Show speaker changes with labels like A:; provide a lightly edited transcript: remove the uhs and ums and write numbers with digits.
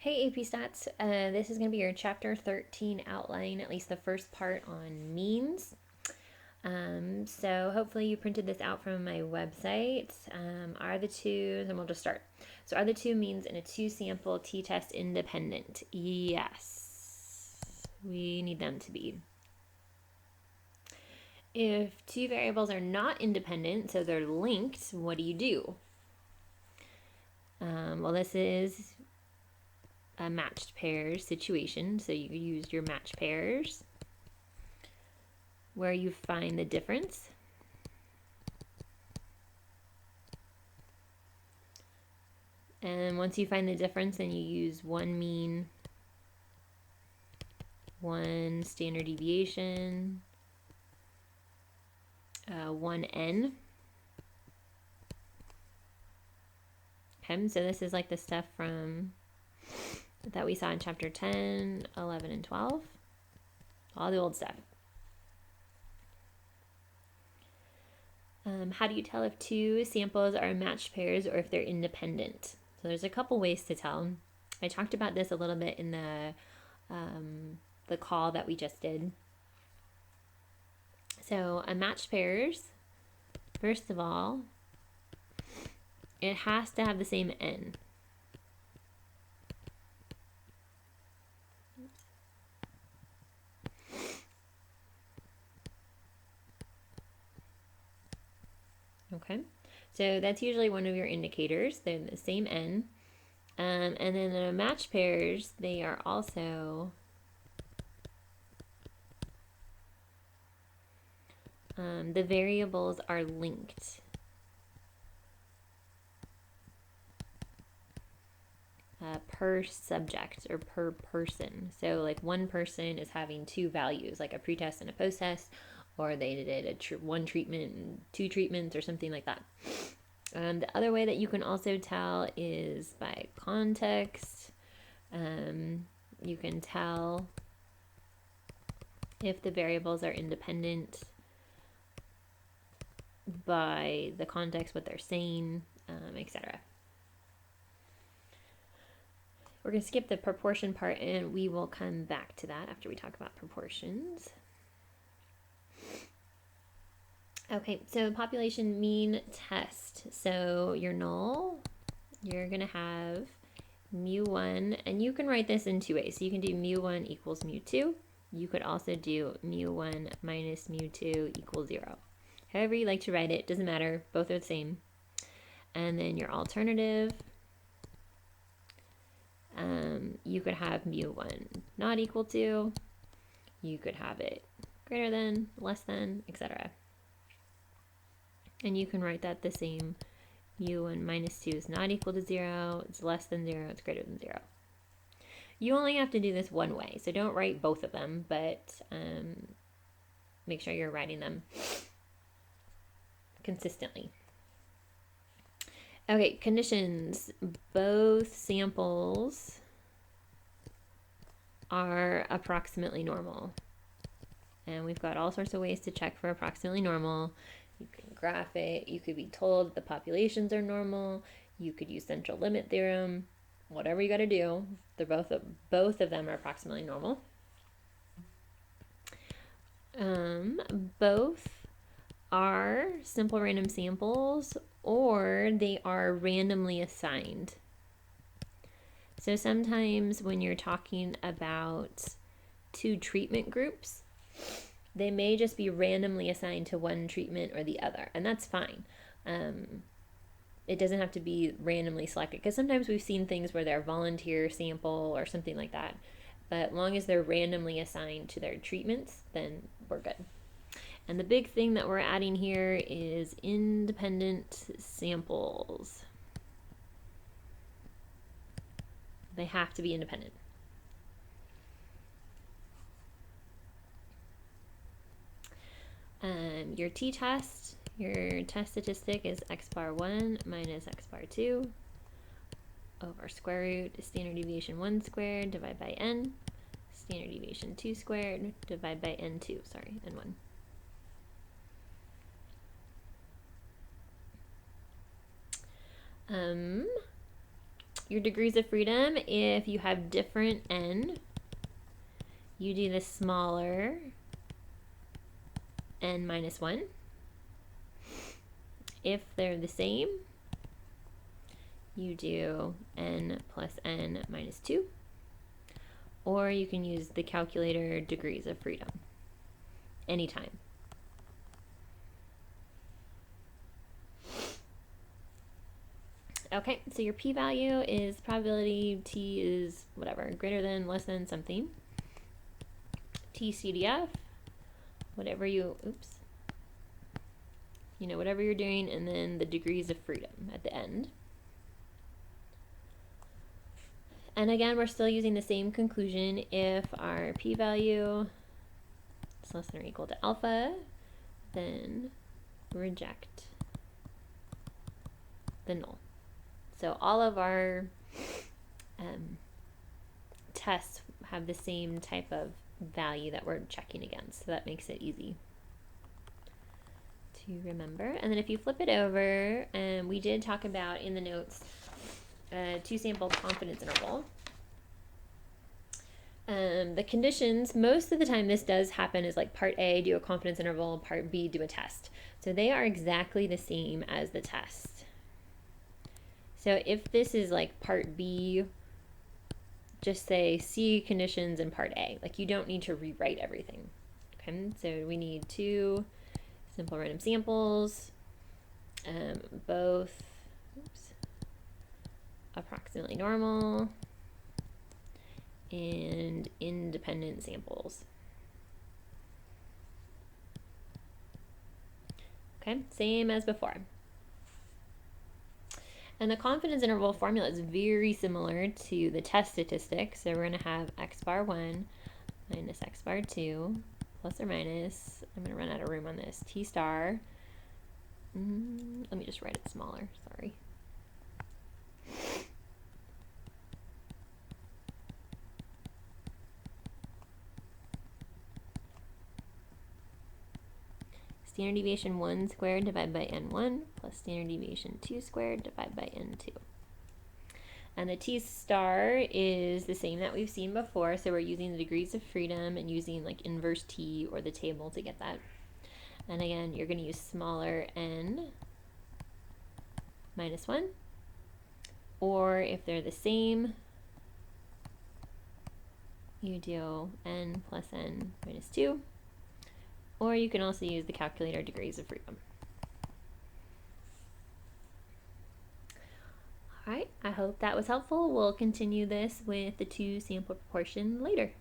A: Hey AP Stats, this is going to be your chapter 13 outline, at least the first part on means. So hopefully you printed this out from my website. Are the two, and we'll just start. So are the two means in a two sample t-test independent? Yes, we need them to be. If two variables are not independent, so they're linked, what do you do? Well, this is a matched pairs situation, so you use your matched pairs where you find the difference. And once you find the difference, then you use one mean, one standard deviation, one n. Okay, so this is like the stuff from that we saw in chapter 10, 11, and 12. All the old stuff. How do you tell if two samples are matched pairs or if they're independent? So there's a couple ways to tell. I talked about this a little bit in the call that we just did. So a matched pairs, first of all, it has to have the same n. Okay, so that's usually one of your indicators. They're the same n. And then in a matched pairs, they are also the variables are linked. Per subject or per person. So like one person is having two values, like a pretest and a post-test, or they did one treatment and two treatments or something like that. The other way that you can also tell is by context. You can tell if the variables are independent by the context, what they're saying, etc. We're going to skip the proportion part and we will come back to that after we talk about proportions. Okay, so population mean test. So your null, you're going to have mu1, and you can write this in two ways. So you can do mu1 equals mu2. You could also do mu1 minus mu2 equals 0. However you like to write it, doesn't matter. Both are the same. And then your alternative, you could have mu1 not equal to, you could have it greater than, less than, etc. And you can write that the same. mu1 minus 2 is not equal to 0, it's less than 0, it's greater than 0. You only have to do this one way, so don't write both of them, but make sure you're writing them consistently. Okay, conditions. Both samples are approximately normal. And we've got all sorts of ways to check for approximately normal. You can graph it. You could be told the populations are normal. You could use central limit theorem. Whatever you got to do, they're both of them are approximately normal. Both are simple random samples or they are randomly assigned. So sometimes when you're talking about two treatment groups, they may just be randomly assigned to one treatment or the other, and that's fine. It doesn't have to be randomly selected, because sometimes we've seen things where they're volunteer sample or something like that, but as long as they're randomly assigned to their treatments, then we're good. And the big thing that we're adding here is independent samples. They have to be independent. Your t-test, your test statistic is x bar 1 minus x bar 2 over square root standard deviation 1 squared divided by n, standard deviation 2 squared divided by n2, sorry, n1. Your degrees of freedom, if you have different n, you do the smaller n minus 1. If they're the same, you do n plus n minus 2. Or you can use the calculator degrees of freedom anytime. Okay, so your p-value is probability t is whatever, greater than, less than something. TCDF, whatever you, whatever you're doing, and then the degrees of freedom at the end. And again, we're still using the same conclusion. If our p-value is less than or equal to alpha, then reject the null. So all of our tests have the same type of value that we're checking against, so that makes it easy to remember. And then if you flip it over, we did talk about in the notes two-sample confidence interval. The conditions, most of the time this does happen is like part A, do a confidence interval, part B, do a test. So they are exactly the same as the test. So if this is like part B, just say C conditions in part A. Like you don't need to rewrite everything. Okay, so we need 2 simple random samples, both approximately normal and independent samples. Okay, same as before. And the confidence interval formula is very similar to the test statistic. So we're going to have x bar 1 minus x bar 2 plus or minus, I'm going to run out of room on this, t star. Let me just write it smaller, sorry. Standard deviation 1 squared divided by n1 plus standard deviation 2 squared divided by n2. And the t star is the same that we've seen before, so we're using the degrees of freedom and using like inverse t or the table to get that. And again, you're going to use smaller n minus 1, or if they're the same, you do n plus n minus 2. Or you can also use the calculator degrees of freedom. All right, I hope that was helpful. We'll continue this with the 2 sample proportion later.